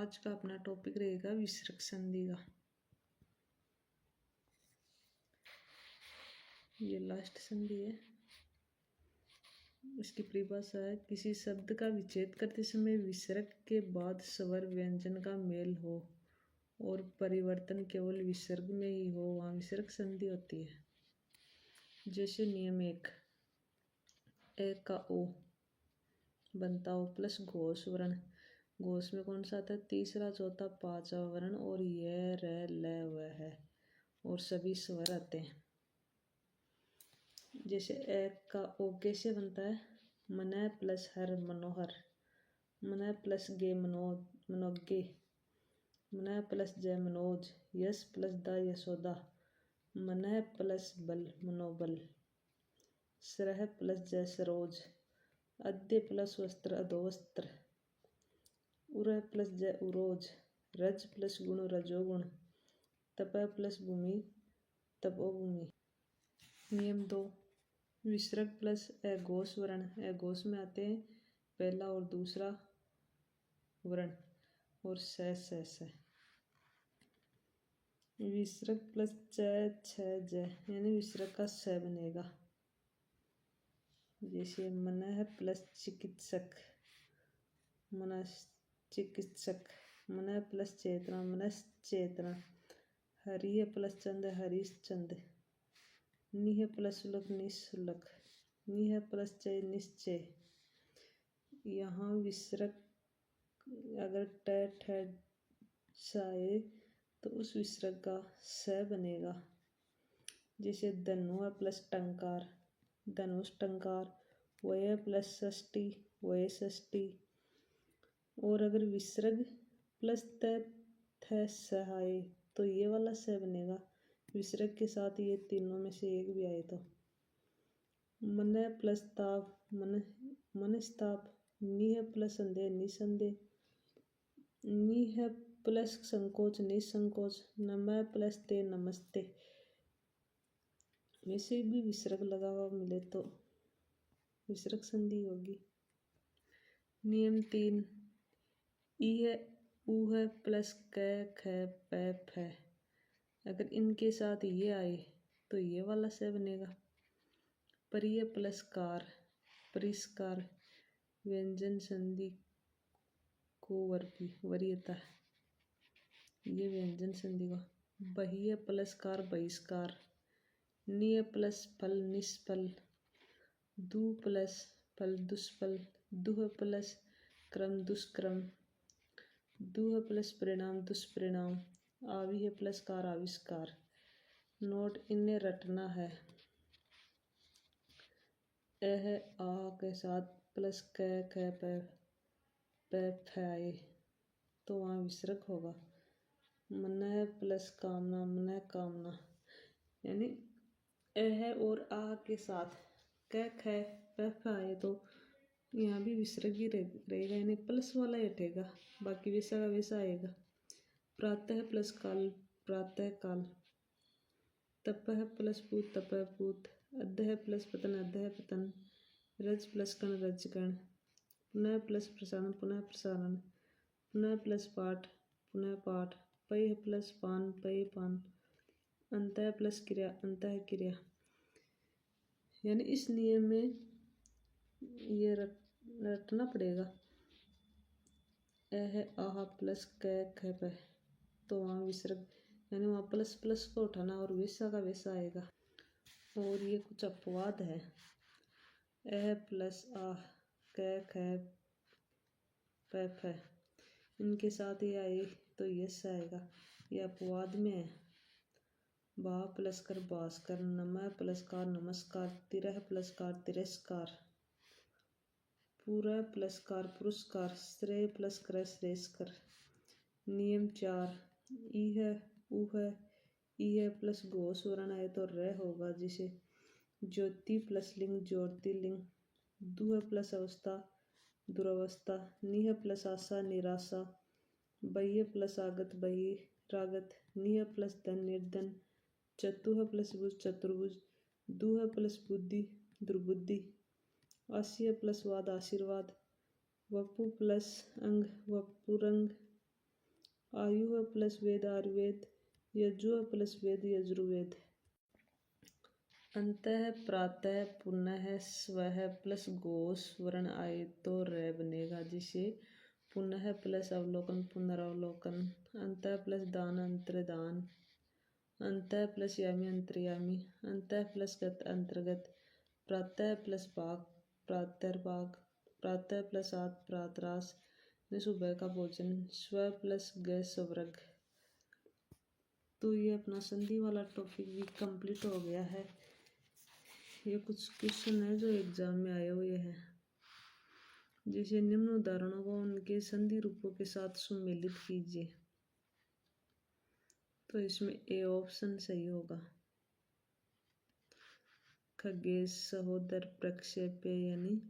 आज का अपना टॉपिक रहेगा विसर्ग संधि का। ये लास्ट संधि है। इसकी परिभाषा है, किसी शब्द का विच्छेद करते समय विसर्ग के बाद स्वर व्यंजन का मेल हो और परिवर्तन केवल विसर्ग में ही हो, वहाँ विसर्ग संधि होती है। जैसे नियम 1, ए का ओ बनता ओ प्लस घोष वर्ण। घोष में कौन सा आता है? तीसरा, चौथा, पांचवा वर्ण और यह र ल व है और सभी स्वर आते हैं। जैसे ए का ओ कैसे बनता है? मन प्लस हर मनोहर, मन प्लस गे मनोगे, मन प्लस जय मनोज, यश प्लस द यशोदा, मन प्लस बल मनोबल, सरह प्लस जय सरोज, अद्य प्लस वस्त्र अधोवस्त्र, उरह प्लस जय उरोज, रज प्लस गुण रजोगुण, तप प्लस भूमि तपोभूमि। नियम 2, विसर्ग प्लस अघोष वर्ण। अघोष में आते हैं पहला और दूसरा वर्ण और स। विसर्ग प्लस च छ ज यानी विसर्ग का स बनेगा। जैसे मनः प्लस चिकित्सक, मनश्चिकित्सक, मन प्लस चेतना, मनश्चेतना, हरिय प्लस चंद हरिश्चंद, निह प्लस सुलक निःशुल्क, निह प्लस चय निश्चय। यहाँ विसर्ग अगर ट ठ स आए तो उस विसर्ग का स बनेगा। जैसे धनु प्लस टंकार, धनुष टंकार, वय प्लस षष्ठी, वय षष्ठी। और अगर विसर्ग प्लस त थ स आए तो ये वाला स बनेगा। विसर्ग के साथ ये तीनों में से एक भी आए तो मन प्लस ताप, मनस्ताप, निह प्लस संदेह निसंदेह, निह प्लस संकोच निसंकोच, नमः प्लस ते नमस्ते। वैसे भी विसर्ग लगा हुआ मिले तो विसर्ग संधि होगी। नियम 3, इह ऊह प्लस क ख प फ। अगर इनके साथ ये आए तो ये वाला स बनेगा। परिय प्लस कार, परिष्कार, व्यंजन संधि को वरीयता, ये व्यंजन संधि का। बहिय प्लस कार बहिष्कार, निय प्लस फल निष्फल, दु प्लस फल दुष्फल, दुह प्लस क्रम दुष्क्रम, दुह प्लस परिणाम दुष्परिणाम, आविह प्लस कार आविष्कार। नोट, इन्हें रटना है। एह आह के साथ प्लस क ख प फ आए तो वहाँ विसर्ग होगा। मन प्लस कामना, मन कामना, यानी एह और आह के साथ क ख प फ आए तो यहाँ भी विसर्ग ही रहेगा, यानी प्लस वाला ही हटेगा, बाकी वैसा का वैसा आएगा। प्रातः प्लस काल प्रातः काल, तपः प्लस पूत तपः पूत, अधः प्लस पतन अधः पतन, रज प्लस कण रजकण, पुनः प्लस प्रसारण पुनः प्रसारण, पुनः प्लस पाठ पुनः पाठ, पय प्लस पान पय पान, अंतः प्लस क्रिया अंतः क्रिया। यानी इस नियम में ये रटना पड़ेगा। एह आह प्लस क ख प तो वहाँ विसर्ग, यानी वहाँ प्लस प्लस को उठाना और वैसा का वैसा आएगा। और ये कुछ अपवाद है। एह प्लस आह क ख प फ, इनके साथ ये आए तो यस आएगा, ये अपवाद में है। बा प्लस कर भास्कर, नमः प्लस कार नमस्कार, तिरह प्लस कार तिरस्कार, पूरा प्लस कार पुरस्कार, श्रेय प्लस कर श्रेयस्कर। नियम 4, इह ऊह इह प्लस घोष वर्ण आए तो र होगा। जिसे ज्योति प्लस लिंग ज्योतिर्लिंग, दुह प्लस अवस्था दुरावस्था, निह प्लस आशा निराशा, बह्य प्लस आगत बहिरागत, निह प्लस धन निर्धन, चतुह प्लस भुज चतुर्भुज, दुह प्लस बुद्धि दुर्बुद्धि, आश्य प्लस वाद आशीर्वाद, वपु प्लस अंग वपुरंग, आयु है प्लस वेद आयुर्वेद, यजु है प्लस वेद यजुर्वेद। अंतः प्रातः पुनः स्वः प्लस गोस वर्ण आए तो र बनेगा, जिसे पुनः प्लस अवलोकन पुनरावलोकन, अंतः प्लस दान अंतर्दान, अंतः प्लस यामी अंतर्यामी, अंतः प्लस गत अंतर्गत, प्रातः प्लस भाग प्रातर्भाग, प्रातः प्लस आत प्रातरास सुबह का भोजन, स्व प्लस ग स्वर्ग। तो ये अपना संधि वाला टॉपिक भी कंप्लीट हो गया है। ये कुछ क्वेश्चन है जो एग्जाम में आए हुए हैं, जैसे निम्न उदाहरणों को उनके संधि रूपों के साथ सुमेलित कीजिए। तो इसमें ए ऑप्शन सही होगा। खगेश सहोदर प्रक्षेप यानी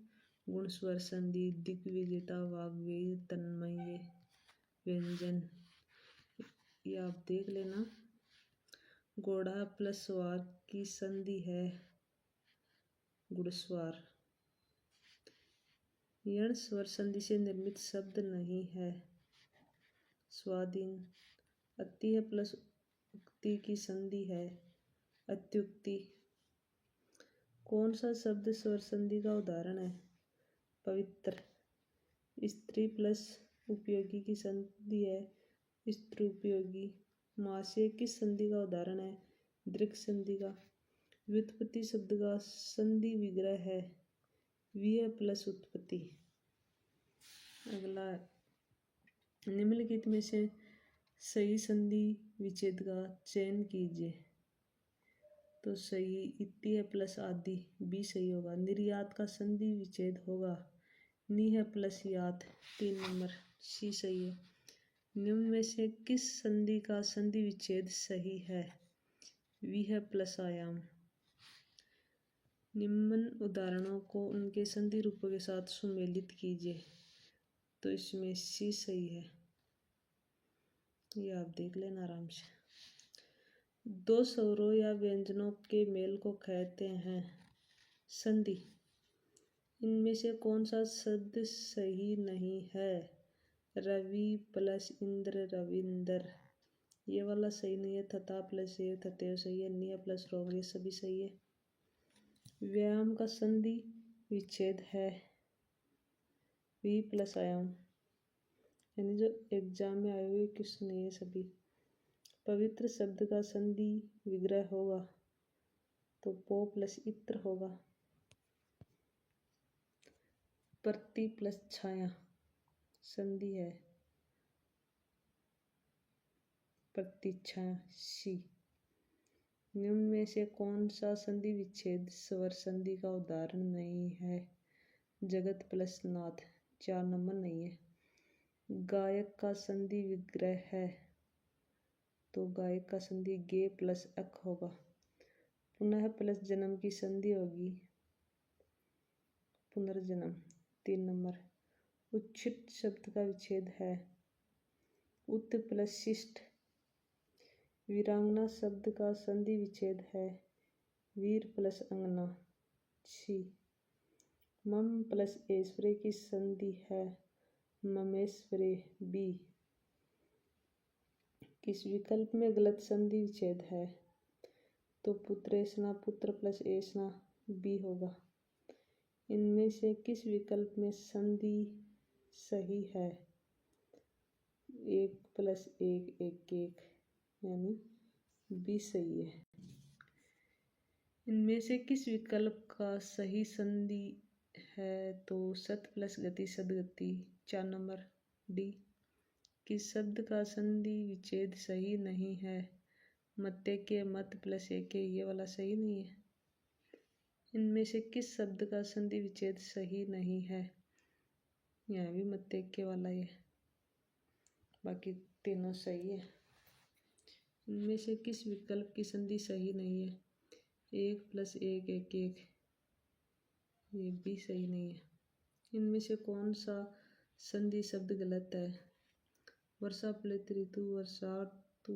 गुण स्वर संधि, दिग्विजयता वाग्वेय तन्मय व्यंजन, ये आप देख लेना। घोड़ा प्लस स्वार की संधि है घुड़सवार। यण स्वर संधि से निर्मित शब्द नहीं है स्वाधीन। अति है प्लस उक्ति की संधि है अत्युक्ति। कौन सा शब्द स्वर संधि का उदाहरण है? पवित्र। स्त्री प्लस उपयोगी की संधि है स्त्रोपयोगी। मासे किस संधि का उदाहरण है? दृक् संधि का। व्युत्पत्ति शब्द का संधि विग्रह है विय प्लस उत्पत्ति। अगला निम्नलिखित में से सही संधि विच्छेद का चयन कीजिए। तो सही इति है प्लस आदि, बी सही होगा। निर्यात का संधि विच्छेद होगा नि है प्लस यात, 3 नंबर, सी सही है। निम्न में से किस संधि का संधि विच्छेद सही है? वी है प्लस आयाम। निम्न उदाहरणों को उनके संधि रूपों के साथ सुमेलित कीजिए। तो इसमें सी सही है, ये आप देख लेना आराम से। दो स्वरों या व्यंजनों के मेल को कहते हैं संधि। इनमें से कौन सा शब्द सही नहीं है? रवि प्लस इंद्र रविंदर, ये वाला सही नहीं है। तथा प्लस ये तथेव सही है। निय प्लस रोग, ये सभी सही है। व्यायाम का संधि विच्छेद है वी प्लस आयाम, यानी जो एग्जाम में आए हुए क्वेश्चन है ये सभी। पवित्र शब्द का संधि विग्रह होगा तो पो प्लस इत्र होगा। प्रति प्लस छाया संधि है प्रतिच्छाया, सी। निम्न में से कौन सा संधि विच्छेद स्वर संधि का उदाहरण नहीं है? जगत प्लस नाथ, 4 नंबर नहीं है। गायक का संधि विग्रह है तो गायक का संधि गे प्लस अक होगा। पुनः प्लस जन्म की संधि होगी पुनर्जन्म, 3 नंबर। उच्छिष्ट शब्द का विच्छेद है उत प्लस शिष्ट। वीरांगना शब्द का संधि विच्छेद है वीर प्लस अंगना, छी। मम प्लस ऐश्वर्य की संधि है ममेश्वरे, बी। किस विकल्प में गलत संधि विच्छेद है? तो पुत्रेशना पुत्र प्लस ऐशना, बी होगा। इनमें से किस विकल्प में संधि सही है? 1 प्लस 1 1 1, यानी बी सही है। इनमें से किस विकल्प का सही संधि है? तो सत प्लस गति सदगति, 4 नंबर, डी। किस शब्द का संधि विच्छेद सही नहीं है? मत्ते के मत प्लस एक, ये वाला सही नहीं है। इनमें से किस शब्द का संधि विच्छेद सही नहीं है? यहाँ भी मत्ते के वाला है, बाकी तीनों सही है। इनमें से किस विकल्प की संधि सही नहीं है? 1 प्लस 1 1 1, ये भी सही नहीं है। इनमें से कौन सा संधि शब्द गलत है? वर्षा प्लस ऋतु वर्षातु,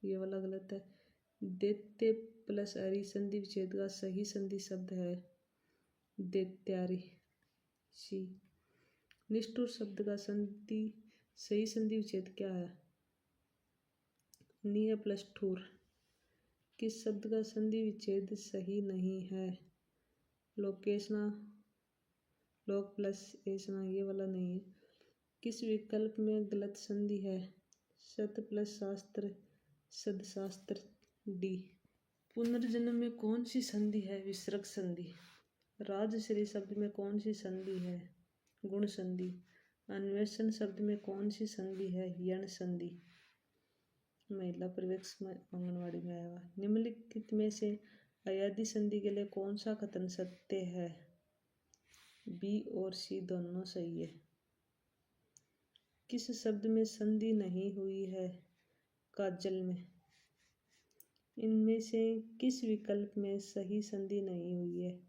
ये वाला गलत है। दैत्य प्लस अरि संधि विच्छेद का सही संधि शब्द है दैत्यारि, सी। निष्ठुर शब्द का सही संधि विच्छेद क्या है? नी प्लस ठूर। किस शब्द का संधि विच्छेद सही नहीं है? लोकेशना, लोक प्लस एसना, ये वाला नहीं है। किस विकल्प में गलत संधि है? सत प्लस शास्त्र, सदशास्त्र, डी। पुनर्जन्म में कौन सी संधि है? विसर्ग संधि। राजश्री शब्द में कौन सी संधि है? गुण संधि। अन्वेषण शब्द में कौन सी संधि है? यण संधि। महिला पर्यवेक्षक आंगनवाड़ी में आया हुआ। निम्नलिखित में से अयादी संधि के लिए कौन सा कथन सत्य है? बी और सी दोनों सही है। किस शब्द में संधि नहीं हुई है? काजल में। इनमें से किस विकल्प में सही संधि नहीं हुई है?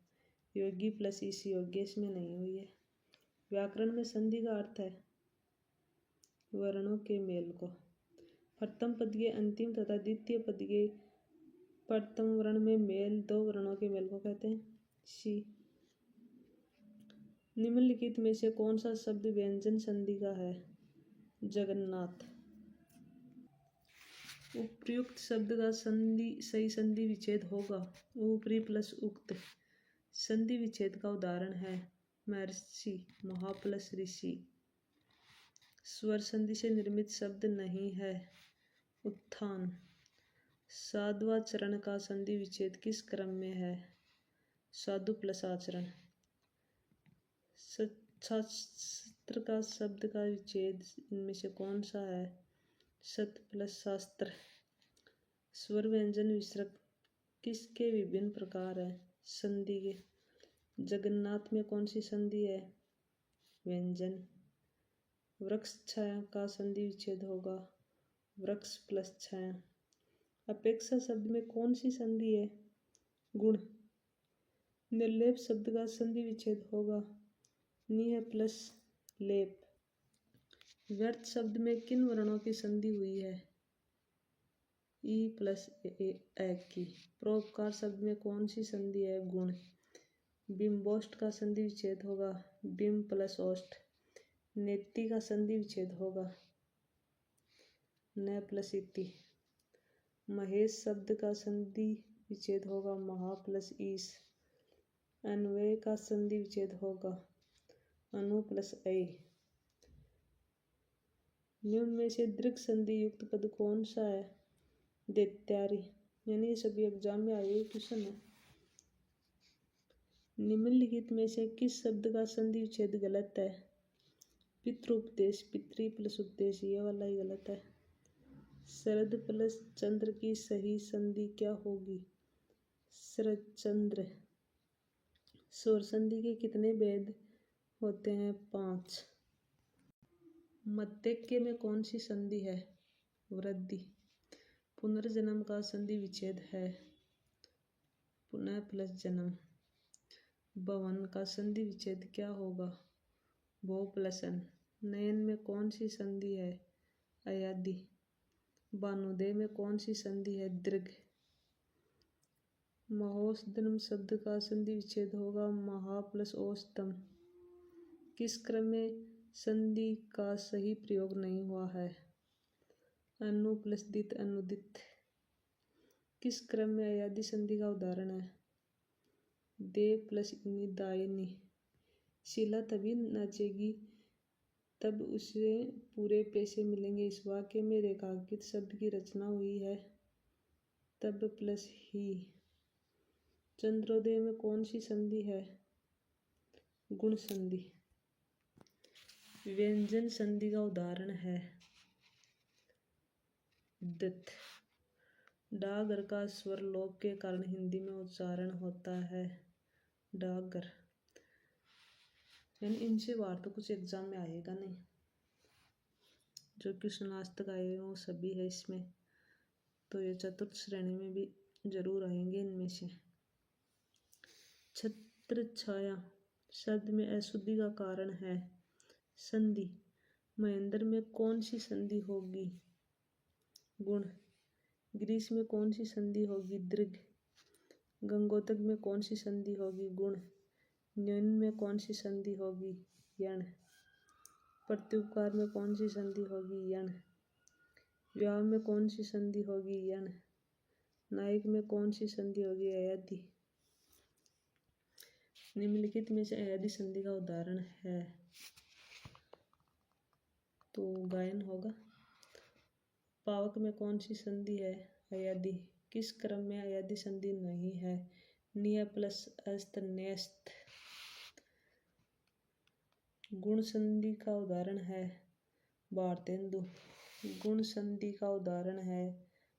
योगी प्लस इस योग्य में नहीं हुई है। व्याकरण में संधि का अर्थ है वर्णों के मेल को। प्रथम पद के अंतिम तथा द्वितीय पद के प्रथम वर्ण में मेल दो वर्णों के मेल को कहते हैं। सी। निम्नलिखित में से कौन सा शब्द व्यंजन संधि का है? जगन्नाथ। उपर्युक्त शब्द का सही संधि विच्छेद होगा। ऊपरी प्लस उक्त। संधि विच्छेद का उदाहरण है महर्षि, महा प्लस ऋषि। स्वर संधि से निर्मित शब्द नहीं है। उत्थान। साधुवाचरण का संधि विच्छेद किस क्रम में है? साधु प्लस आचरण। शास्त्र का शब्द का विच्छेद इनमें से कौन सा है? सत प्लस शास्त्र। स्वर व्यंजन विसर्ग किसके विभिन्न प्रकार हैं? संधि के। जगन्नाथ में कौन सी संधि है? व्यंजन। वृक्ष छाया का संधि विच्छेद होगा वृक्ष प्लस छाया। अपेक्षा शब्द में कौन सी संधि है? गुण। निर्लेप शब्द का संधि विच्छेद होगा निह प्लस लेप। व्यर्थ शब्द में किन वर्णों की संधि हुई है? ई प्लस ए की। परोपकार शब्द में कौन सी संधि है? गुण। बिंबोष्ट का संधि विच्छेद होगा बिंब प्लस ओष्ठ। नेति का संधि विच्छेद होगा न प्लस इति। महेश शब्द का संधि विच्छेद होगा महा प्लस ईश। अन्वय का संधि विच्छेद होगा अनु प्लस ऐ। निम्न में से दीर्घ संधि युक्त पद कौन सा है? दैत्यारी। यानी ये सभी एग्जाम में आए हुए क्वेश्चन है। निम्नलिखित में से किस शब्द का संधि विच्छेद गलत है? पितृउपदेश, पितृ प्लस उपदेश, ये वाला ही गलत है। शरद प्लस चंद्र की सही संधि क्या होगी? शरद चंद्र। स्वर संधि के कितने भेद होते हैं? 5। मध्यक्य में कौन सी संधि है? वृद्धि। पुनर्जन्म का संधि विच्छेद है पुनः प्लस जन्म। भवन का संधि विच्छेद क्या होगा? भो प्लस अन। नयन में कौन सी संधि है? अयादि। भानुदय में कौन सी संधि है? दीर्घ। महोत्तम शब्द का संधि विच्छेद होगा महा प्लस औस्तम। किस क्रम में संधि का सही प्रयोग नहीं हुआ है? अनु प्लस दित, अनुदित। किस क्रम में अयादि संधि का उदाहरण है? दे प्लस इनी, दायनी। शीला तभी नाचेगी तब उसे पूरे पैसे मिलेंगे। इस वाक्य में रेखांकित शब्द की रचना हुई है तब प्लस ही। चंद्रोदय में कौन सी संधि है? गुण संधि। व्यंजन संधि का उदाहरण है दत्त। डागर का स्वर लोप के कारण हिंदी में उच्चारण होता है डागर। यानी इनसे बाहर तो कुछ एग्जाम में आएगा नहीं। जो क्वेश्चन आज तक आए वो सभी है इसमें, तो ये चतुर्थ श्रेणी में भी जरूर आएंगे इनमें से। छत्र छाया शब्द में अशुद्धि का कारण है संधि। महेंद्र में कौन सी संधि होगी? गुण। ग्रीस में कौन सी संधि होगी? दीर्घ। गंगोतक में कौन सी संधि होगी? गुण। न्यून में कौन सी संधि होगी? यण। प्रत्युपकार में कौन सी संधि होगी? यण। व्याव में कौन सी संधि होगी? यण। नायक में कौन सी संधि होगी? अयादि। निम्नलिखित में से अयादि संधि का उदाहरण है तो गायन होगा। पावक में कौन सी संधि है? अयादि। किस क्रम में अयादि संधि नहीं है? निय प्लस अस्त न्यस्त। गुण संधि का उदाहरण है भारतेंदु। गुण संधि का उदाहरण है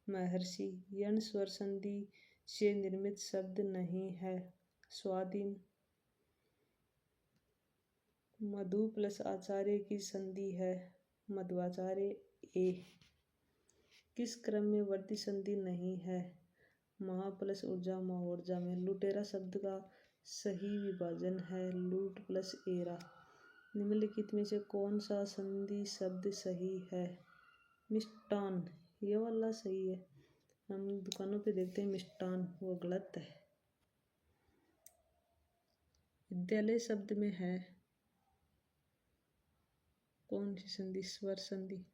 महर्षि। यण स्वर संधि से निर्मित शब्द नहीं है स्वाधीन। मधु प्लस आचार्य की संधि है मध्वाचार्य ए। किस क्रम में वर्ती संधि नहीं है? महा प्लस ऊर्जा महाऊर्जा में। लुटेरा शब्द का सही विभाजन है लूट प्लस एरा। निम्नलिखित में से कौन सा संधि शब्द सही है? मिष्टान। ये वाला सही है। हम दुकानों पे देखते हैं मिष्टान, वो गलत है। विद्यालय शब्द में है कौन सी संधि? स्वर संधि।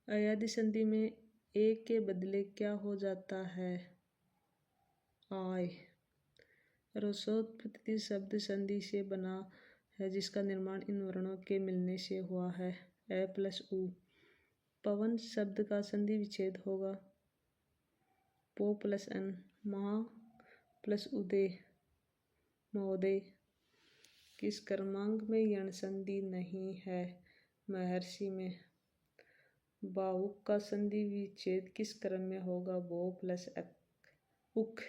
अयादि संधि में एक के बदले क्या हो जाता है? आय। रसोत्पत्ति शब्द संधि से बना है जिसका निर्माण इन वर्णों के मिलने से हुआ है अ प्लस उ। पवन शब्द का संधि विच्छेद होगा पो प्लस अन। महा प्लस उदय महोदय। किस क्रमांक में यण संधि नहीं है? महर्षि में। बाहुक का संधि विच्छेद किस क्रम में होगा? भो प्लस उक।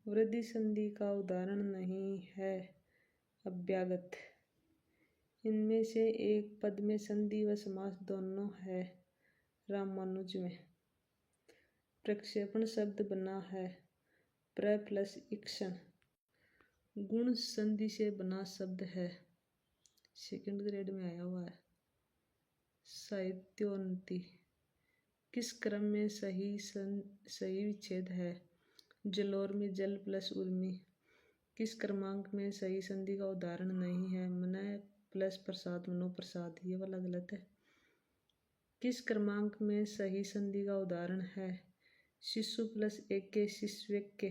वृद्धि संधि का उदाहरण नहीं है अभ्यागत। इनमें से एक पद में संधि व समास दोनों है रामानुज में। प्रक्षेपण शब्द बना है प्र प्लस इक्षण। गुण संधि से बना शब्द है सेकंड ग्रेड में आया हुआ है साहित्योन्नति। किस क्रम में सही विच्छेद है? जलोर में जल प्लस उर्मी। किस क्रमांक में सही संधि का उदाहरण नहीं है? मनय प्लस प्रसाद मनो प्रसाद। ये वाला गलत है। किस क्रमांक में सही संधि का उदाहरण है? शिशु प्लस एक के शिष्यके।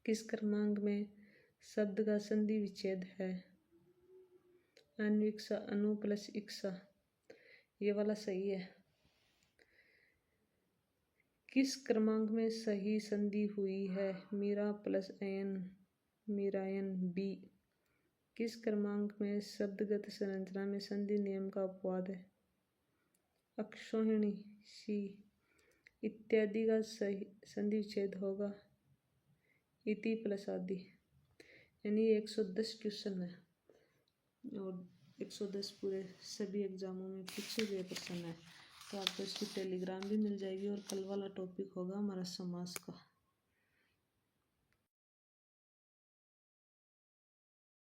किस क्रमांक में शब्द का संधि विच्छेद है? अन्विक्षा अनु प्लस इक्षा। ये वाला सही है। किस क्रमांक में सही संधि हुई है? मीरा प्लस अयन मीरायन बी। किस क्रमांक में शब्दगत संरचना में संधि नियम का अपवाद है? अक्षोहिणी सी। इत्यादि का सही संधि विच्छेद होगा इति प्लस आदि। यानी 110 क्वेश्चन है और 110 पूरे सभी एग्जामों में पूछे गए प्रश्न है। तो आपको इसकी टेलीग्राम भी मिल जाएगी और कल वाला टॉपिक होगा हमारा समास का।